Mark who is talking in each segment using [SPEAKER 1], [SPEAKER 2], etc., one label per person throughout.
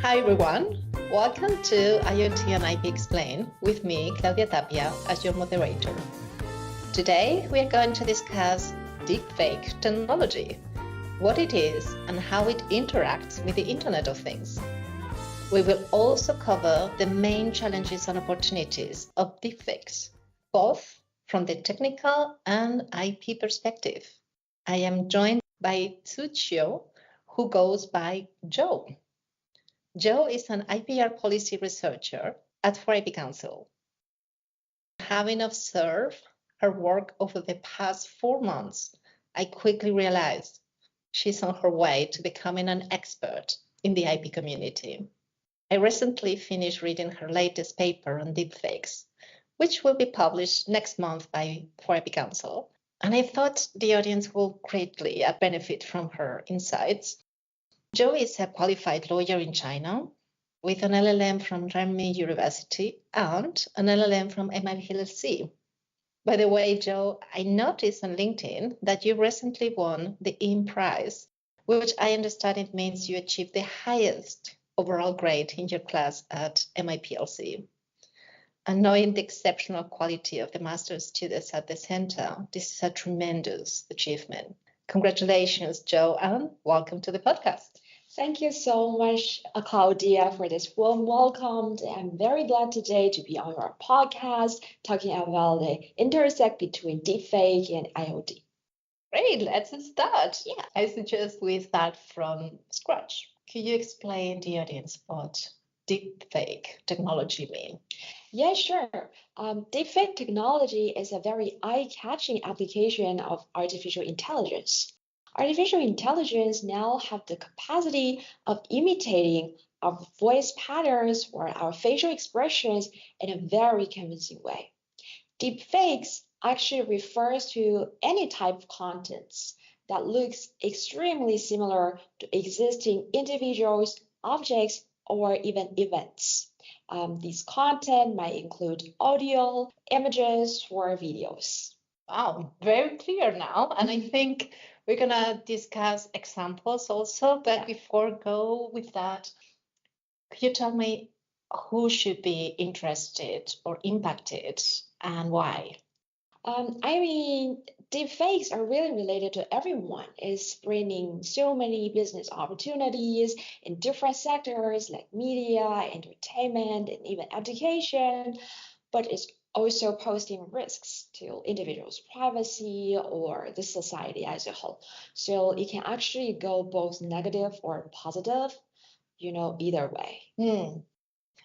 [SPEAKER 1] Hi everyone, welcome to IoT and IP Explained with me, Claudia Tapia, as your moderator. Today we are going to discuss deepfake technology, what it is and how it interacts with the Internet of Things. We will also cover the main challenges and opportunities of deepfakes, both from the technical and IP perspective. I am joined by Zizhuo, who goes by Zhou. Zhou is an IPR policy researcher at 4IP Council. Having observed her work over the past 4 months, I quickly realized she's on her way to becoming an expert in the IP community. I recently finished reading her latest paper on deepfakes, which will be published next month by 4IP Council, and I thought the audience will greatly benefit from her insights. Zhou is a qualified lawyer in China with an LLM from Renmin University and an LLM from MIPLC. By the way, Zhou, I noticed on LinkedIn that you recently won the IM Prize, which I understand it means you achieved the highest overall grade in your class at MIPLC. And knowing the exceptional quality of the master's students at the center, this is a tremendous achievement. Congratulations, Zhou, and welcome to the podcast.
[SPEAKER 2] Thank you so much, Claudia, for this warm welcome. I'm very glad today to be on your podcast talking about the intersect between deepfake and IoT.
[SPEAKER 1] Great, let's start. Yeah, I suggest we start from scratch. Could you explain the audience what deepfake technology means?
[SPEAKER 2] Yeah, sure. Deepfake technology is a very eye-catching application of artificial intelligence. Artificial intelligence now have the capacity of imitating our voice patterns or our facial expressions in a very convincing way. Deepfakes actually refers to any type of contents that looks extremely similar to existing individuals, objects, or even events. These content might include audio, images, or videos.
[SPEAKER 1] Wow, very clear now. And I think we're going to discuss examples also. But before go with that, could you tell me who should be interested or impacted and why?
[SPEAKER 2] Deepfakes are really related to everyone. It's bringing so many business opportunities in different sectors like media, entertainment, and even education, but it's also posing risks to individuals' privacy or the society as a whole. So it can actually go both negative or positive, either way.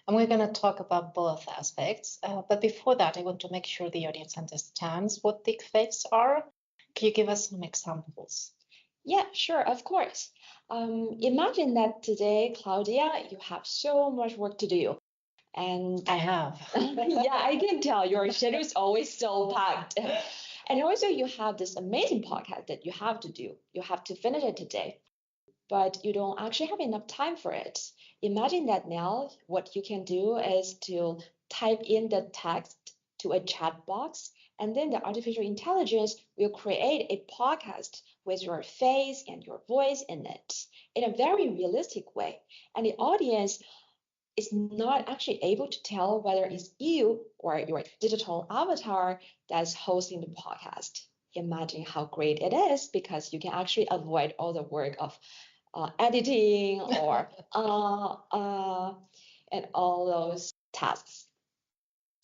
[SPEAKER 1] And we're going to talk about both aspects. But before that, I want to make sure the audience understands what deepfakes are. Can you give us some examples?
[SPEAKER 2] Yeah, sure, of course. Imagine that today, Claudia, you have so much work to do. And
[SPEAKER 1] I have.
[SPEAKER 2] Yeah, I can tell your schedule is always so packed. And also you have this amazing podcast that you have to do. You have to finish it today, but you don't actually have enough time for it. Imagine that now what you can do is to type in the text to a chat box, and then the artificial intelligence will create a podcast with your face and your voice in it in a very realistic way. And the audience is not actually able to tell whether it's you or your digital avatar that's hosting the podcast. Imagine how great it is, because you can actually avoid all the work of editing or and all those tasks.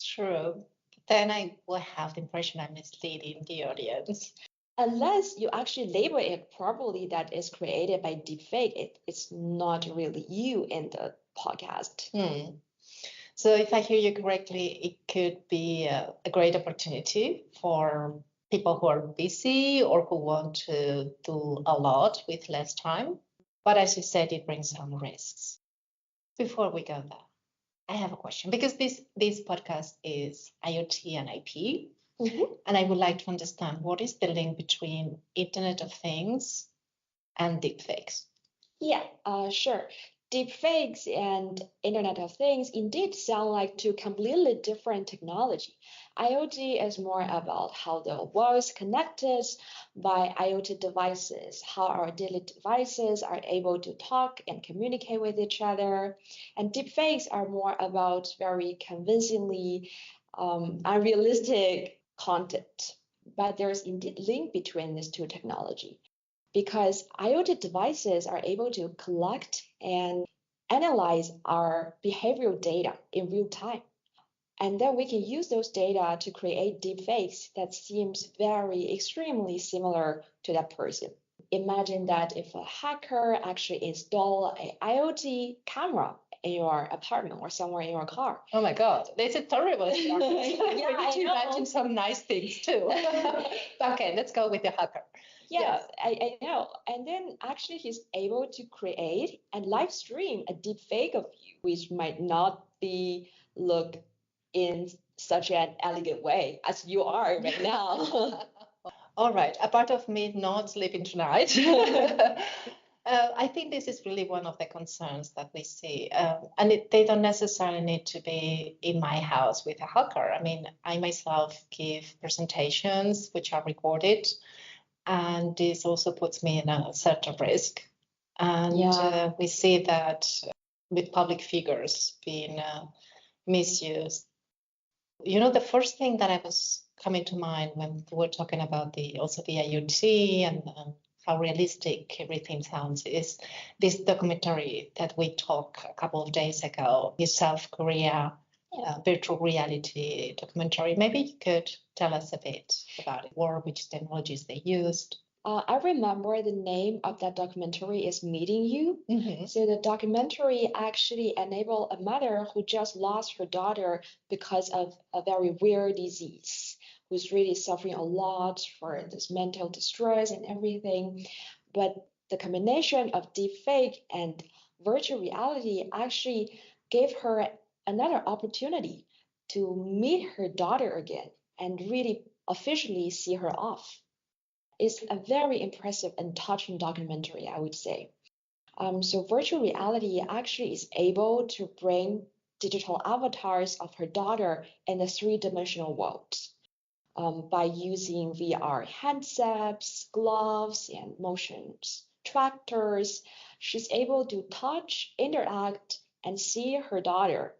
[SPEAKER 1] True. Then I will have the impression I'm misleading the audience.
[SPEAKER 2] Unless you actually label it properly that is created by deepfake, it's not really you in the podcast.
[SPEAKER 1] So if I hear you correctly, it could be a great opportunity for people who are busy or who want to do a lot with less time. But as you said, it brings some risks. Before we go there, I have a question, because this podcast is IoT and IP. And I would like to understand, what is the link between Internet of Things and deepfakes?
[SPEAKER 2] Yeah, sure. Deepfakes and Internet of Things indeed sound like two completely different technology. IoT is more about how the world is connected by IoT devices, how our daily devices are able to talk and communicate with each other. And deepfakes are more about very convincingly unrealistic content. But there's indeed link between these two technology because IoT devices are able to collect and analyze our behavioral data in real time. And then we can use those data to create deepfakes that seems very extremely similar to that person. Imagine that if a hacker actually install an IoT camera in your apartment or somewhere in your car.
[SPEAKER 1] Oh my God, this is terrible.
[SPEAKER 2] Yeah,
[SPEAKER 1] We need to imagine some nice things too. Okay, let's go with the hacker.
[SPEAKER 2] Yeah, I know. And then actually he's able to create and live stream a deep fake of you, which might not be look in such an elegant way as you are right now.
[SPEAKER 1] All right, a part of me not sleeping tonight. I think this is really one of the concerns that we see. They don't necessarily need to be in my house with a hacker. I mean, I myself give presentations which are recorded, and this also puts me in a certain risk. And we see that with public figures being misused. You know, the first thing that I was coming to mind when we were talking about the IoT and how realistic everything sounds is this documentary that we talked a couple of days ago, the South Korea virtual reality documentary. Maybe you could tell us a bit about it, or which technologies they used.
[SPEAKER 2] I remember the name of that documentary is Meeting You.
[SPEAKER 1] Mm-hmm.
[SPEAKER 2] So the documentary actually enabled a mother who just lost her daughter because of a very weird disease, who's really suffering a lot for this mental distress and everything. But the combination of deepfake and virtual reality actually gave her another opportunity to meet her daughter again and really officially see her off. It's a very impressive and touching documentary, I would say. So virtual reality actually is able to bring digital avatars of her daughter in the three-dimensional world by using VR handsets, gloves, and motions tractors. She's able to touch, interact, and see her daughter,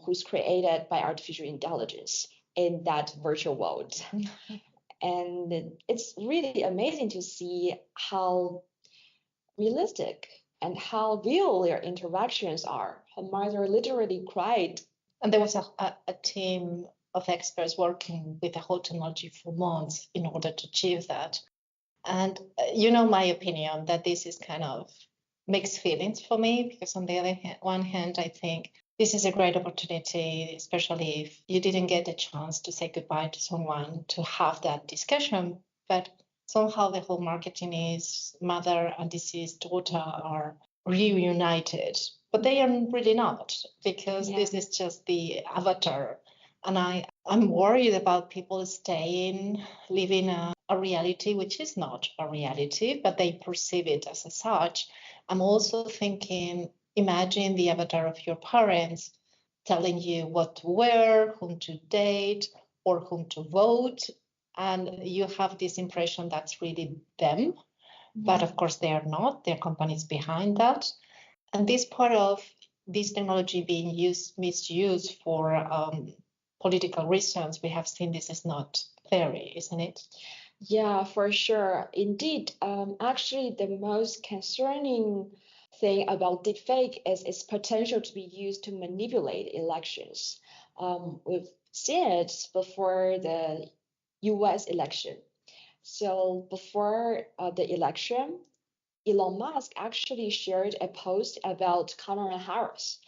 [SPEAKER 2] who's created by artificial intelligence in that virtual world. And it's really amazing to see how realistic and how real their interactions are. Her mother literally cried.
[SPEAKER 1] And there was a team of experts working with the whole technology for months in order to achieve that. And you know my opinion that this is kind of mixed feelings for me, because on the one hand, I think this is a great opportunity, especially if you didn't get a chance to say goodbye to someone, to have that discussion. But somehow the whole marketing is mother and deceased daughter are reunited, but they are really not, because this is just the avatar. And I'm worried about people living a reality which is not a reality, but they perceive it as such. I'm also thinking, imagine the avatar of your parents telling you what to wear, whom to date, or whom to vote. And you have this impression that's really them. But of course, they are not. There are companies behind that. And this part of this technology being misused for political reasons, we have seen this is not theory, isn't it?
[SPEAKER 2] Yeah, for sure. Indeed, actually, the most concerning thing about deepfake is its potential to be used to manipulate elections. We've seen it before the US election. So before the election, Elon Musk actually shared a post about Kamala Harris,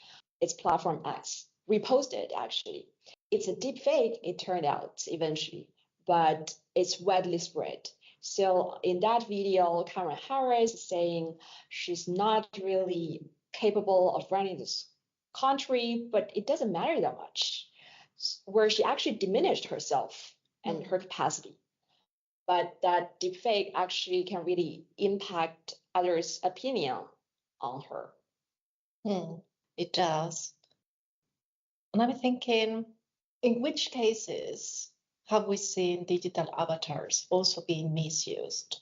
[SPEAKER 2] its platform X, reposted actually. It's a deep fake, it turned out eventually, but it's widely spread. So in that video, Kamala Harris is saying she's not really capable of running this country, but it doesn't matter that much, where she actually diminished herself and her capacity. But that deepfake actually can really impact others' opinion on her.
[SPEAKER 1] It does. And I'm thinking, in which cases have we seen digital avatars also being misused?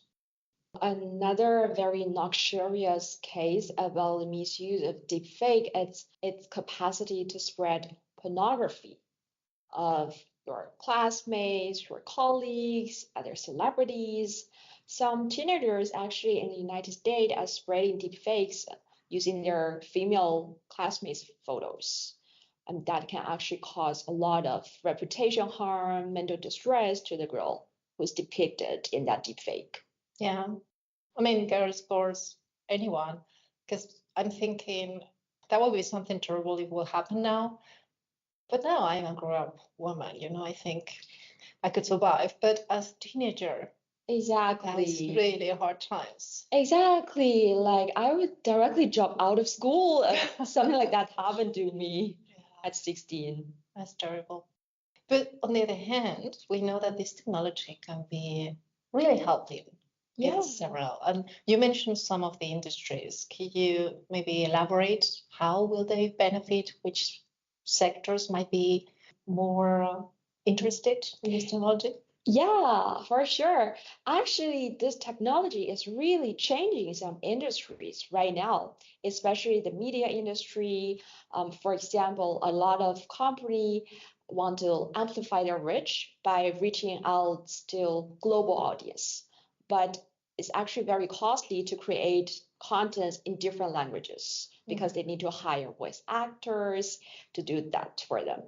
[SPEAKER 2] Another very noxious case about the misuse of deepfake is its capacity to spread pornography of your classmates, your colleagues, other celebrities. Some teenagers actually in the United States are spreading deepfakes using their female classmates' photos. And that can actually cause a lot of reputation harm, mental distress to the girl who's depicted in that deepfake.
[SPEAKER 1] Yeah. I mean, girls, boys, anyone, because I'm thinking that would be something terrible if will happen now. But now I'm a grown-up woman, I think I could survive. But as a teenager,
[SPEAKER 2] Exactly.
[SPEAKER 1] that's really hard times.
[SPEAKER 2] Exactly. Like I would directly drop out of school if something like that happened to me at 16.
[SPEAKER 1] That's terrible. But on the other hand, we know that this technology can be really helpful in several. And you mentioned some of the industries. Can you maybe elaborate how will they benefit? Which sectors might be more interested in this technology?
[SPEAKER 2] Yeah, for sure. Actually, this technology is really changing some industries right now, especially the media industry. For example, a lot of company want to amplify their reach by reaching out to global audience, but it's actually very costly to create content in different languages because they need to hire voice actors to do that for them.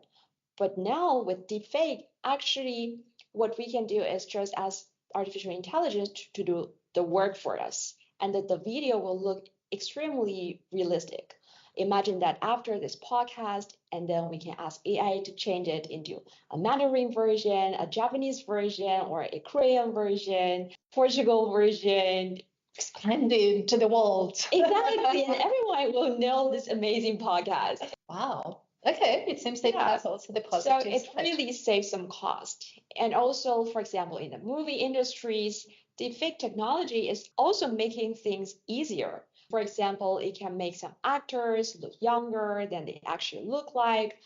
[SPEAKER 2] But now with deepfake, actually, what we can do is just ask artificial intelligence to do the work for us, and that the video will look extremely realistic. Imagine that after this podcast, and then we can ask AI to change it into a Mandarin version, a Japanese version, or a Korean version, Portugal version.
[SPEAKER 1] Expanded to the world.
[SPEAKER 2] Exactly, and everyone will know this amazing podcast.
[SPEAKER 1] Wow. Okay, it seems it has also the positive
[SPEAKER 2] So it really saves some cost. And also, for example, in the movie industries, deepfake technology is also making things easier. For example, it can make some actors look younger than they actually look like.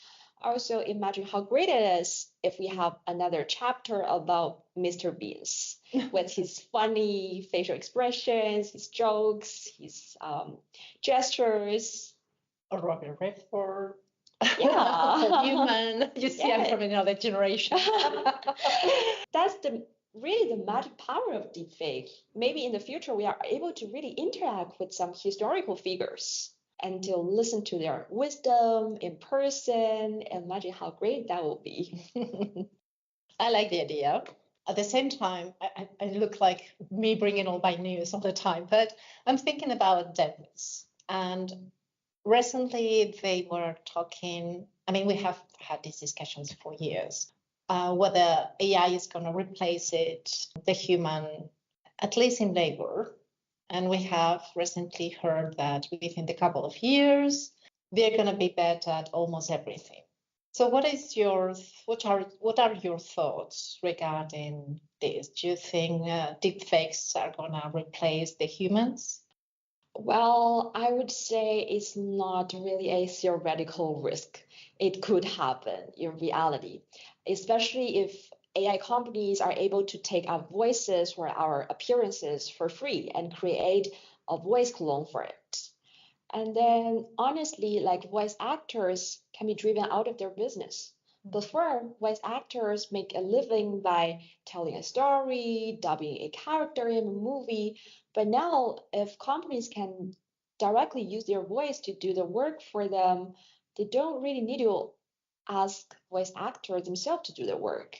[SPEAKER 2] Also, imagine how great it is if we have another chapter about Mr. Beast with his funny facial expressions, his jokes, his gestures.
[SPEAKER 1] Or Robin Redford.
[SPEAKER 2] Yeah.
[SPEAKER 1] Human. You see, I'm from another generation.
[SPEAKER 2] That's really the magic power of deepfake. Maybe in the future we are able to really interact with some historical figures and to listen to their wisdom in person. Imagine how great that will be.
[SPEAKER 1] I like the idea. At the same time, I look like me bringing all my news all the time, but I'm thinking about dentists. And recently they were talking, I mean, we have had these discussions for years, whether AI is going to replace the human, at least in labor. And we have recently heard that within a couple of years, they're going to be better at almost everything. So what are your thoughts regarding this? Do you think deepfakes are going to replace the humans?
[SPEAKER 2] Well, I would say it's not really a theoretical risk. It could happen in reality, especially if AI companies are able to take our voices or our appearances for free and create a voice clone for it. And then honestly, like voice actors can be driven out of their business. Before, voice actors make a living by telling a story, dubbing a character in a movie. But now, if companies can directly use their voice to do the work for them, they don't really need to ask voice actors themselves to do the work.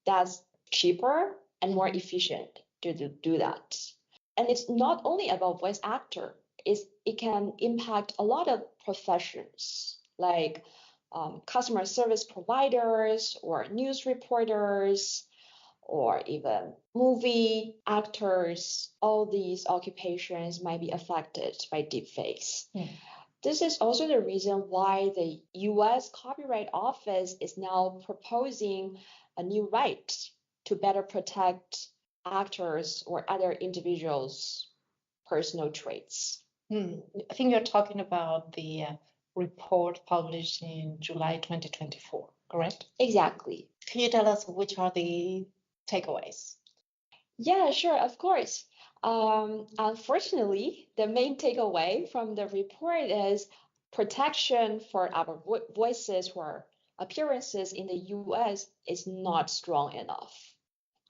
[SPEAKER 2] That's cheaper and more efficient to do that. And it's not only about voice actor, it can impact a lot of professions like customer service providers or news reporters or even movie actors. All these occupations might be affected by deepfakes. This is also the reason why the US Copyright Office is now proposing a new right to better protect actors or other individuals' personal traits.
[SPEAKER 1] I think you're talking about the report published in July 2024, correct?
[SPEAKER 2] Exactly.
[SPEAKER 1] Can you tell us which are the takeaways?
[SPEAKER 2] Yeah, sure, of course. Unfortunately, the main takeaway from the report is protection for our voices or appearances in the US is not strong enough.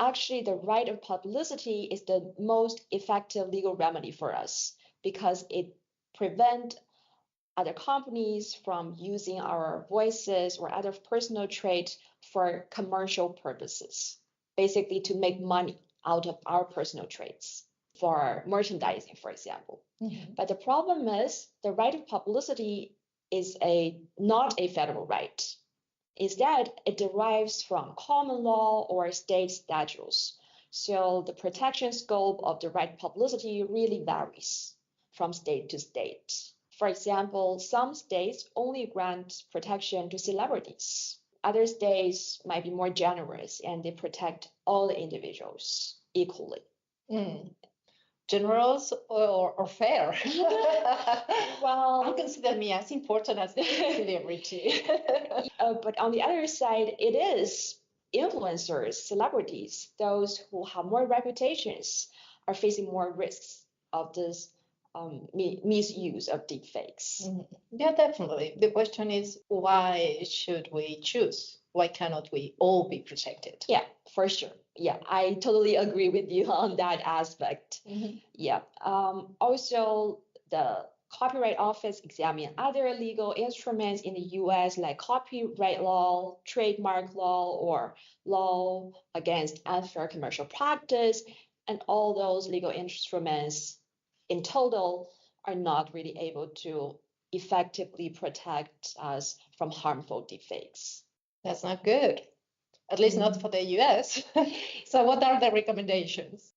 [SPEAKER 2] Actually, the right of publicity is the most effective legal remedy for us because it prevents other companies from using our voices or other personal traits for commercial purposes, basically to make money out of our personal traits for merchandising, for example. But the problem is the right of publicity is not a federal right. Instead, it derives from common law or state statutes. So the protection scope of the right publicity really varies from state to state. For example, some states only grant protection to celebrities. Other states might be more generous and they protect all the individuals equally.
[SPEAKER 1] Generous or fair?
[SPEAKER 2] Well,
[SPEAKER 1] I consider me as important as the celebrity.
[SPEAKER 2] But on the other side, it is influencers, celebrities, those who have more reputations are facing more risks of this misuse of deepfakes.
[SPEAKER 1] Yeah, definitely. The question is, why should we choose? Why cannot we all be protected?
[SPEAKER 2] Yeah, for sure. Yeah, I totally agree with you on that aspect. Yeah. Also, the Copyright Office examine other legal instruments in the US like copyright law, trademark law, or law against unfair commercial practice. And all those legal instruments in total are not really able to effectively protect us from harmful deepfakes.
[SPEAKER 1] That's not good, at least not for the US. So what are the recommendations?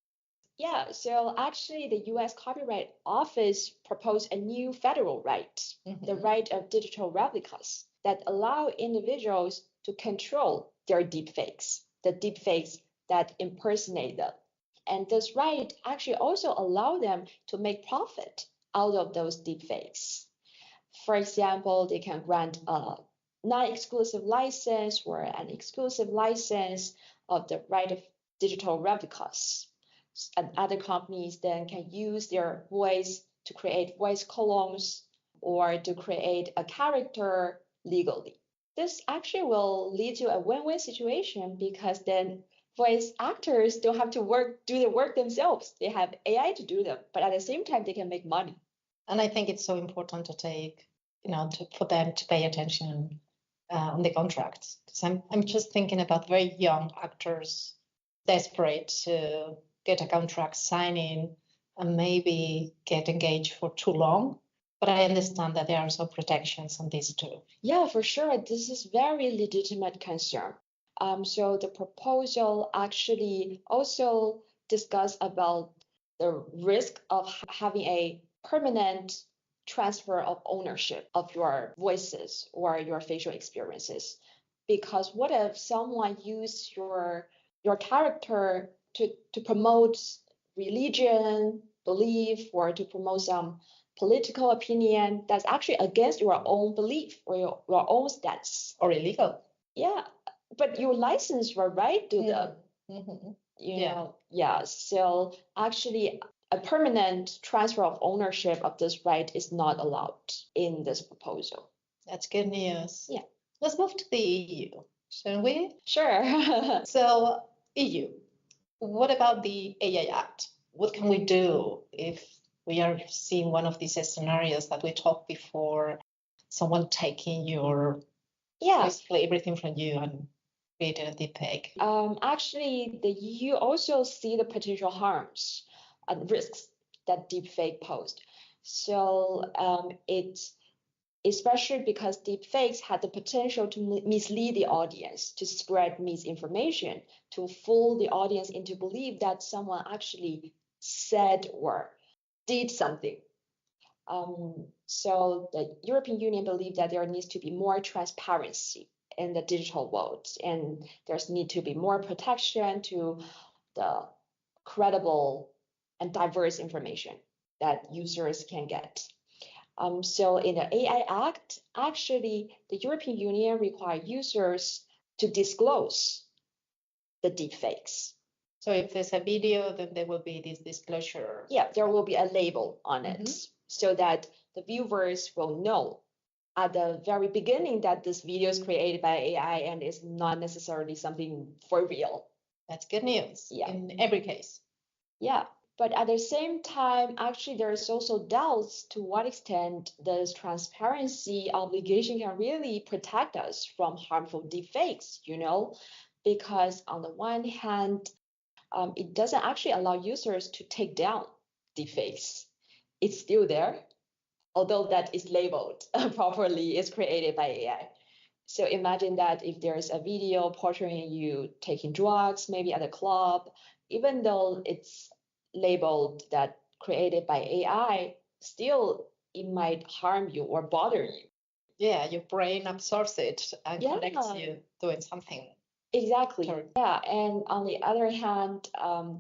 [SPEAKER 2] Yeah, so actually the US Copyright Office proposed a new federal right, the right of digital replicas that allow individuals to control their deepfakes, the deepfakes that impersonate them. And this right actually also allow them to make profit out of those deepfakes. For example, they can grant a non-exclusive license or an exclusive license of the right of digital replicas. And other companies then can use their voice to create voice clones or to create a character legally. This actually will lead to a win-win situation because then voice actors don't have to do the work themselves. They have AI to do them, but at the same time, they can make money.
[SPEAKER 1] And I think it's so important to take, for them to pay attention on the contracts. Because I'm just thinking about very young actors desperate to get a contract signing and maybe get engaged for too long. But I understand that there are some protections on this too.
[SPEAKER 2] Yeah, for sure. This is very legitimate concern. So the proposal actually also discuss about the risk of having a permanent transfer of ownership of your voices or your facial experiences. Because what if someone use your character to promote religion, belief, or to promote some political opinion that's actually against your own belief or your own stance?
[SPEAKER 1] Or illegal.
[SPEAKER 2] Yeah, but you license your right to them. You know, yeah. So actually, a permanent transfer of ownership of this right is not allowed in this proposal.
[SPEAKER 1] That's good news.
[SPEAKER 2] Yeah.
[SPEAKER 1] Let's move to the EU, shall we?
[SPEAKER 2] Sure.
[SPEAKER 1] So, EU, what about the AI Act? What can we do if we are seeing one of these scenarios that we talked before, someone taking basically everything from you and creating a deepfake?
[SPEAKER 2] Actually, the EU also see the potential harms and risks that deepfake posed. So it's especially because deepfakes had the potential to mislead the audience, to spread misinformation, to fool the audience into believe that someone actually said or did something. So the European Union believed that there needs to be more transparency in the digital world, and there's need to be more protection to the credible and diverse information. that users can get. So in the AI Act, actually, the European Union requires users to disclose the deepfakes.
[SPEAKER 1] So if there's a video, then there will be this disclosure.
[SPEAKER 2] Yeah, there will be a label on it so that the viewers will know at the very beginning that this video is created by AI and is not necessarily something for real.
[SPEAKER 1] That's good news in every case.
[SPEAKER 2] Yeah, but at the same time, actually, there's also doubts to what extent this transparency obligation can really protect us from harmful deepfakes, because on the one hand, it doesn't actually allow users to take down deepfakes. It's still there, although that is labeled properly, it's created by AI. So imagine that if there's a video portraying you taking drugs, maybe at a club, even though it's labeled that created by AI, still it might harm you or bother you.
[SPEAKER 1] Yeah, your brain absorbs it and connects you doing something.
[SPEAKER 2] Exactly. Yeah, and on the other hand,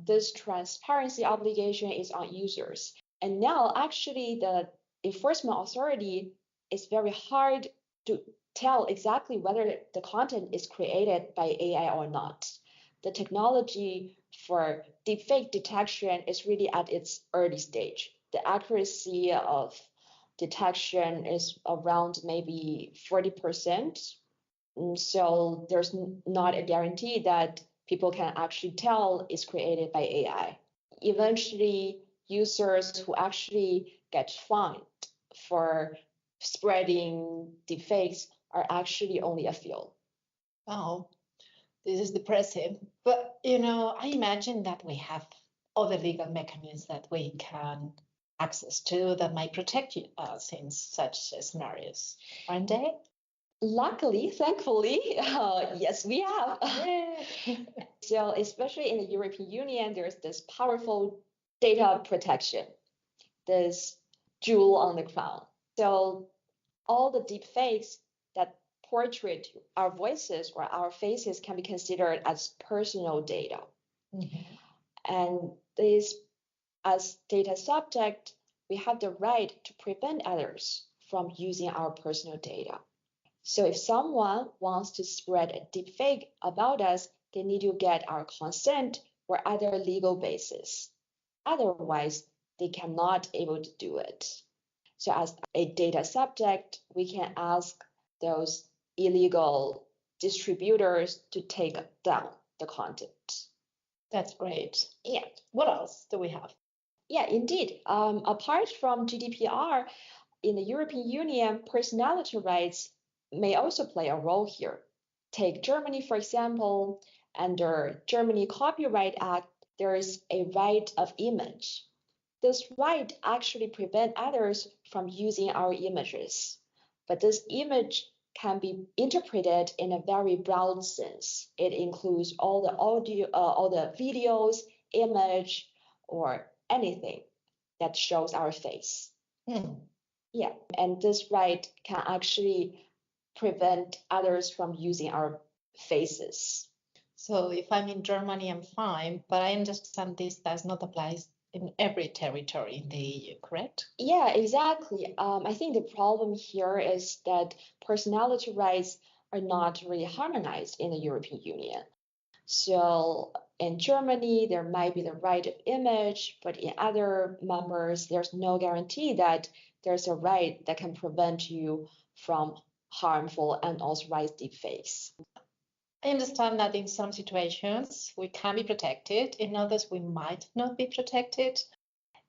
[SPEAKER 2] this transparency obligation is on users. And now actually the enforcement authority is very hard to tell exactly whether the content is created by AI or not. The technology for deepfake detection is really at its early stage. The accuracy of detection is around maybe 40%. So there's not a guarantee that people can actually tell it's created by AI. Eventually, users who actually get fined for spreading deepfakes are actually only a few.
[SPEAKER 1] Oh, this is depressing. But, I imagine that we have other legal mechanisms that we can access to that might protect us in such scenarios, aren't they?
[SPEAKER 2] Luckily, thankfully, yes, we have. So especially in the European Union, there's this powerful data protection, this jewel on the crown. So all the deepfakes that portray our voices or our faces can be considered as personal data. And this, as data subject, we have the right to prevent others from using our personal data. So if someone wants to spread a deepfake about us, they need to get our consent or other legal basis. Otherwise, they cannot able to do it. So as a data subject, we can ask those illegal distributors to take down the content.
[SPEAKER 1] That's great.
[SPEAKER 2] Yeah.
[SPEAKER 1] What else do we have?
[SPEAKER 2] Yeah, indeed. Apart from GDPR, in the European Union, personality rights may also play a role here. Take Germany, for example. Under Germany Copyright Act, there is a right of image. This right actually prevents others from using our images. But this image can be interpreted in a very broad sense. It includes all the audio, all the videos, image, or anything that shows our face. Yeah, and this right can actually prevent others from using our faces.
[SPEAKER 1] So if I'm in Germany, I'm fine, but I understand this does not apply in every territory in the EU, correct?
[SPEAKER 2] Yeah, exactly. I think the problem here is that personality rights are not really harmonized in the European Union. So in Germany, there might be the right of image, but in other members, there's no guarantee that there's a right that can prevent you from harmful and unauthorized deepfakes.
[SPEAKER 1] I understand that in some situations we can be protected, in others we might not be protected.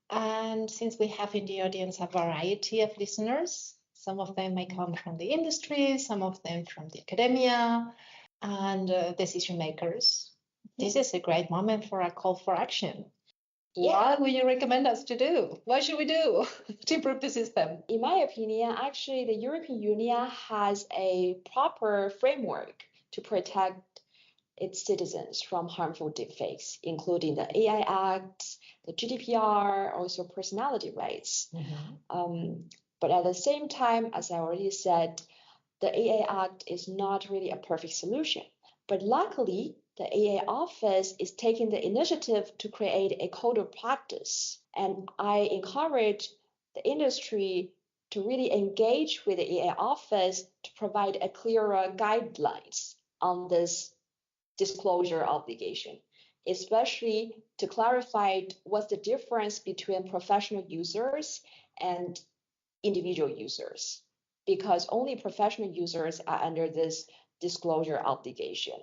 [SPEAKER 1] And since we have in the audience a variety of listeners, some of them may come from the industry, some of them from the academia and decision makers. This is a great moment for a call for action. What would you recommend us to do? What should we do to improve the system?
[SPEAKER 2] In my opinion, actually, the European Union has a proper framework to protect its citizens from harmful deepfakes, including the AI Act, the GDPR, also personality rights. But at the same time, as I already said, the AI Act is not really a perfect solution. But luckily, the AI office is taking the initiative to create a code of practice. And I encourage the industry to really engage with the AI office to provide a clearer guidelines on this disclosure obligation, especially to clarify what's the difference between professional users and individual users, because only professional users are under this disclosure obligation.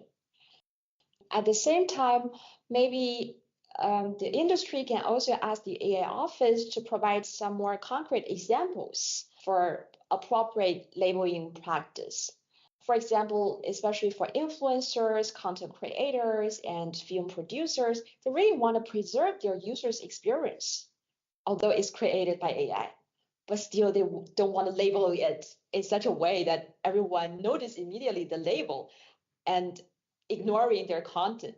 [SPEAKER 2] At the same time, maybe the industry can also ask the AI office to provide some more concrete examples for appropriate labeling practice. For example, especially for influencers, content creators, and film producers, they really want to preserve their users' experience, although it's created by AI. But still, they don't want to label it in such a way that everyone notices immediately the label and ignoring their content,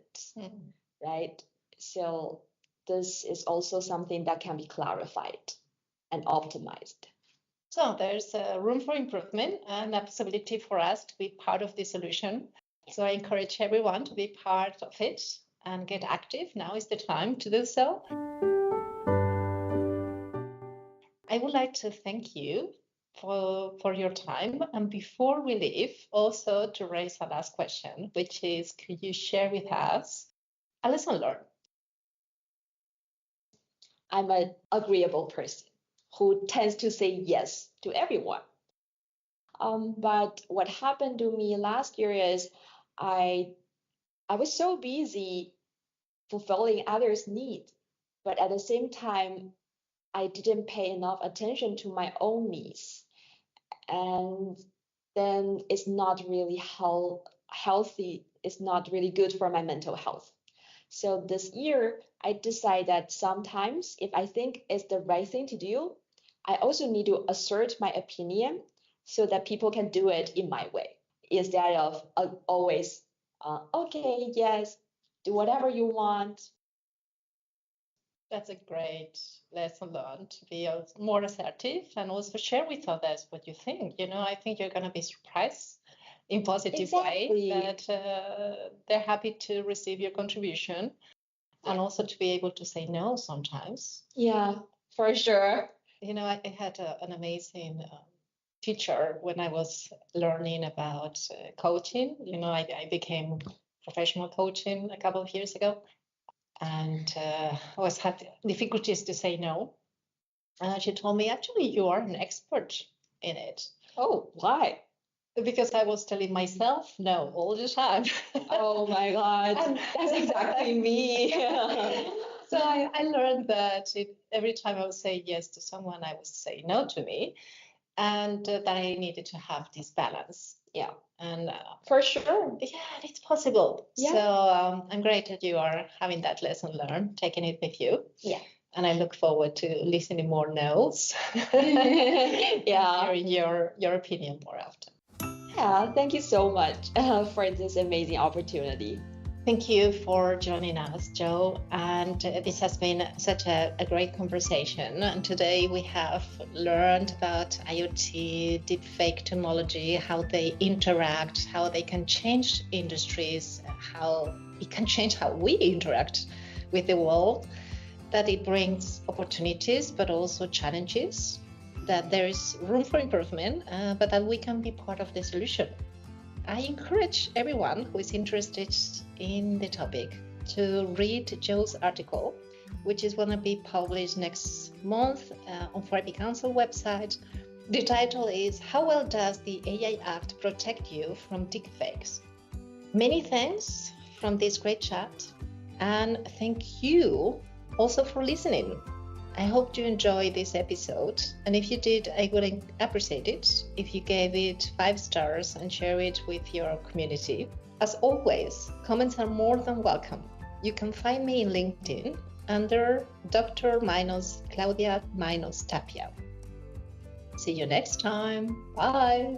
[SPEAKER 2] right? So this is also something that can be clarified and optimized.
[SPEAKER 1] So there's room for improvement and a possibility for us to be part of the solution. So I encourage everyone to be part of it and get active. Now is the time to do so. I would like to thank you for your time. And before we leave, also to raise a last question, which is, could you share with us a lesson learned?
[SPEAKER 2] I'm an agreeable person who tends to say yes to everyone. But what happened to me last year is I was so busy fulfilling others' needs, but at the same time, I didn't pay enough attention to my own needs. And then it's not really healthy. It's not really good for my mental health. So this year, I decided that sometimes if I think it's the right thing to do, I also need to assert my opinion so that people can do it in my way, instead of always, okay, yes, do whatever you want.
[SPEAKER 1] That's a great lesson learned, to be more assertive and also share with others what you think. I think you're going to be surprised in positive way that they're happy to receive your contribution and also to be able to say no sometimes.
[SPEAKER 2] Yeah, for sure.
[SPEAKER 1] I had an amazing teacher when I was learning about coaching. I became professional coaching a couple of years ago. And I always had difficulties to say no. And she told me, actually, you are an expert in it.
[SPEAKER 2] Oh, why?
[SPEAKER 1] Because I was telling myself no all the time.
[SPEAKER 2] Oh my God, that's exactly me.
[SPEAKER 1] So I learned that every time I would say yes to someone, I would say no to me, and that I needed to have this balance.
[SPEAKER 2] Yeah,
[SPEAKER 1] and
[SPEAKER 2] for sure.
[SPEAKER 1] Yeah, it's possible.
[SPEAKER 2] Yeah.
[SPEAKER 1] So I'm great that you are having that lesson learned, taking it with you.
[SPEAKER 2] Yeah.
[SPEAKER 1] And I look forward to listening more notes.
[SPEAKER 2] Yeah.
[SPEAKER 1] Hearing your opinion more often.
[SPEAKER 2] Yeah, thank you so much for this amazing opportunity.
[SPEAKER 1] Thank you for joining us, Joe. And this has been such a great conversation. And today we have learned about IoT, deepfake technology, how they interact, how they can change industries, how it can change how we interact with the world, that it brings opportunities, but also challenges, that there is room for improvement, but that we can be part of the solution. I encourage everyone who is interested in the topic to read Joe's article, which is going to be published next month on FRP Council website. The title is How Well Does the AI Act Protect You from Deepfakes? Many thanks from this great chat, and thank you also for listening. I hope you enjoyed this episode, and if you did, I would appreciate it if you gave it 5 stars and share it with your community. As always, comments are more than welcome. You can find me in LinkedIn under Dr.-Claudia-Tapia. See you next time. Bye.